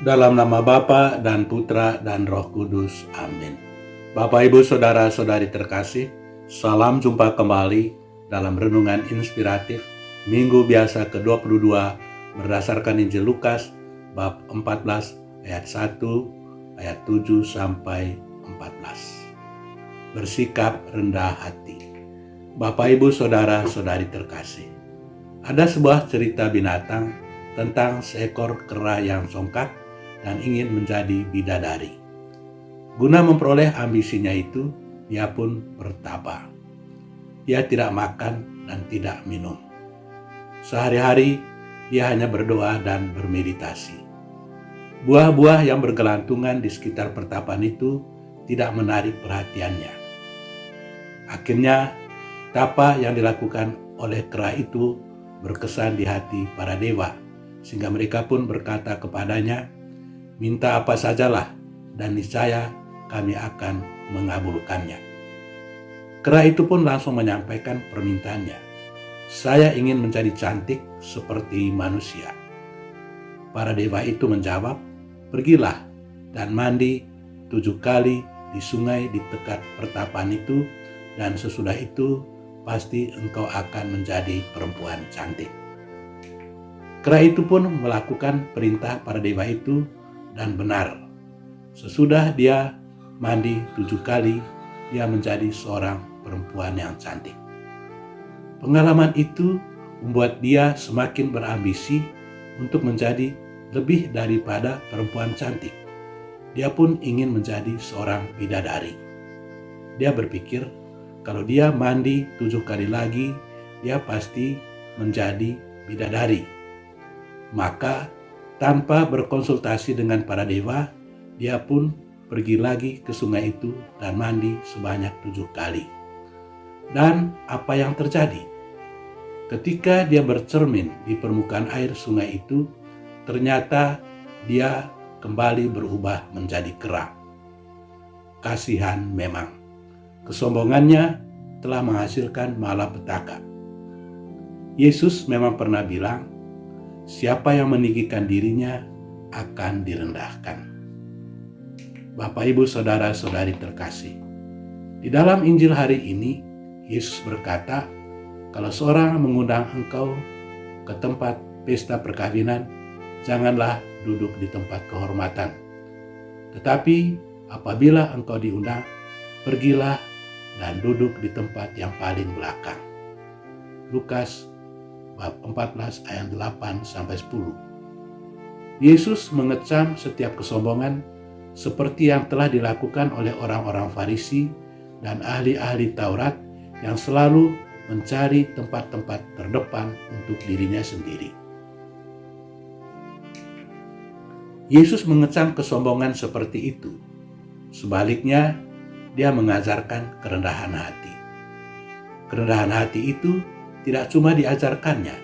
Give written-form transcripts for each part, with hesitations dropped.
Dalam nama Bapa dan Putra dan Roh Kudus. Amin. Bapak, Ibu, Saudara-saudari terkasih, salam jumpa kembali dalam Renungan Inspiratif Minggu Biasa ke-22 berdasarkan Injil Lukas bab 14 ayat 1, ayat 7 sampai 14. Bersikap rendah hati. Bapak, Ibu, Saudara-saudari terkasih, ada sebuah cerita binatang tentang seekor kera yang songkak dan ingin menjadi bidadari. Guna memperoleh ambisinya itu, dia pun bertapa. Dia tidak makan dan tidak minum. Sehari-hari dia hanya berdoa dan bermeditasi. Buah-buah yang bergelantungan di sekitar pertapaan itu tidak menarik perhatiannya. Akhirnya, tapa yang dilakukan oleh kera itu berkesan di hati para dewa, sehingga mereka pun berkata kepadanya, "Minta apa sajalah, dan niscaya kami akan mengabulkannya." Kera itu pun langsung menyampaikan permintaannya. "Saya ingin menjadi cantik seperti manusia." Para dewa itu menjawab, "Pergilah dan mandi 7 kali di sungai di dekat pertapaan itu, dan sesudah itu pasti engkau akan menjadi perempuan cantik." Kera itu pun melakukan perintah para dewa itu, dan benar, sesudah dia mandi 7 kali, dia menjadi seorang perempuan yang cantik. Pengalaman itu membuat dia semakin berambisi untuk menjadi lebih daripada perempuan cantik. Dia pun ingin menjadi seorang bidadari. Dia berpikir kalau dia mandi 7 kali lagi, dia pasti menjadi bidadari. Maka tanpa berkonsultasi dengan para dewa, dia pun pergi lagi ke sungai itu dan mandi sebanyak 7 kali. Dan apa yang terjadi? Ketika dia bercermin di permukaan air sungai itu, ternyata dia kembali berubah menjadi kera. Kasihan memang, kesombongannya telah menghasilkan malapetaka. Yesus memang pernah bilang, siapa yang meninggikan dirinya akan direndahkan. Bapak, Ibu, Saudara-saudari terkasih, di dalam Injil hari ini, Yesus berkata, kalau seorang mengundang engkau ke tempat pesta perkawinan, janganlah duduk di tempat kehormatan. Tetapi apabila engkau diundang, pergilah dan duduk di tempat yang paling belakang. Lukas bab 14 ayat 8 sampai 10. Yesus mengecam setiap kesombongan seperti yang telah dilakukan oleh orang-orang Farisi dan ahli-ahli Taurat yang selalu mencari tempat-tempat terdepan untuk dirinya sendiri. Yesus mengecam kesombongan seperti itu. Sebaliknya, dia mengajarkan kerendahan hati. Kerendahan hati itu tidak cuma diajarkannya,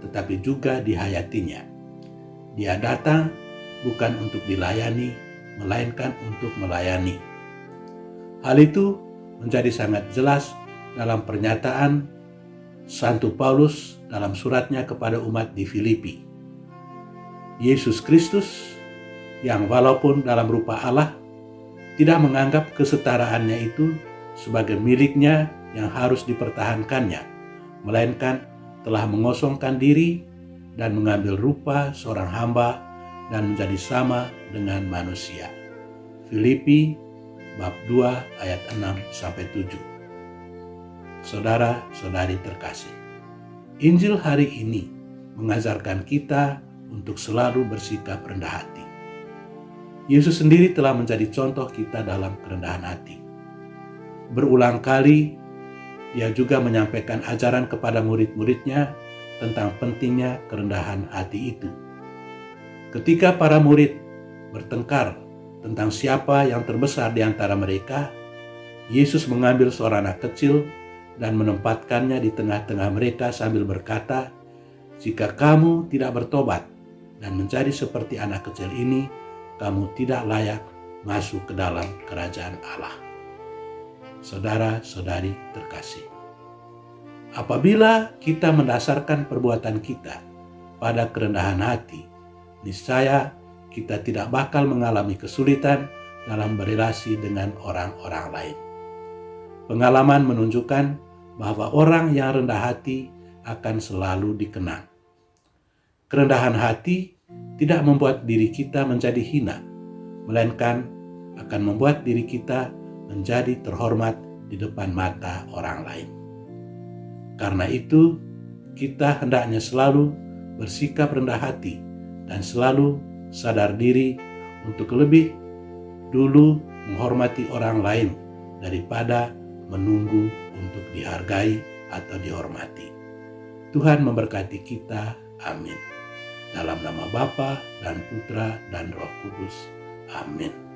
tetapi juga dihayatinya. Dia datang bukan untuk dilayani, melainkan untuk melayani. Hal itu menjadi sangat jelas dalam pernyataan Santo Paulus dalam suratnya kepada umat di Filipi. Yesus Kristus yang walaupun dalam rupa Allah, tidak menganggap kesetaraannya itu sebagai miliknya yang harus dipertahankannya, melainkan telah mengosongkan diri dan mengambil rupa seorang hamba dan menjadi sama dengan manusia. Filipi bab 2 ayat 6 sampai 7. Saudara-saudari terkasih, Injil hari ini mengajarkan kita untuk selalu bersikap rendah hati. Yesus sendiri telah menjadi contoh kita dalam kerendahan hati. Berulang kali dia juga menyampaikan ajaran kepada murid-muridnya tentang pentingnya kerendahan hati itu. Ketika para murid bertengkar tentang siapa yang terbesar di antara mereka, Yesus mengambil seorang anak kecil dan menempatkannya di tengah-tengah mereka sambil berkata, "Jika kamu tidak bertobat dan menjadi seperti anak kecil ini, kamu tidak layak masuk ke dalam kerajaan Allah." Saudara-saudari terkasih, apabila kita mendasarkan perbuatan kita pada kerendahan hati, niscaya kita tidak bakal mengalami kesulitan dalam berelasi dengan orang-orang lain. Pengalaman menunjukkan bahwa orang yang rendah hati akan selalu dikenang. Kerendahan hati tidak membuat diri kita menjadi hina, melainkan akan membuat diri kita menjadi terhormat di depan mata orang lain. Karena itu, kita hendaknya selalu bersikap rendah hati dan selalu sadar diri untuk lebih dulu menghormati orang lain daripada menunggu untuk dihargai atau dihormati. Tuhan memberkati kita. Amin. Dalam nama Bapa dan Putra dan Roh Kudus. Amin.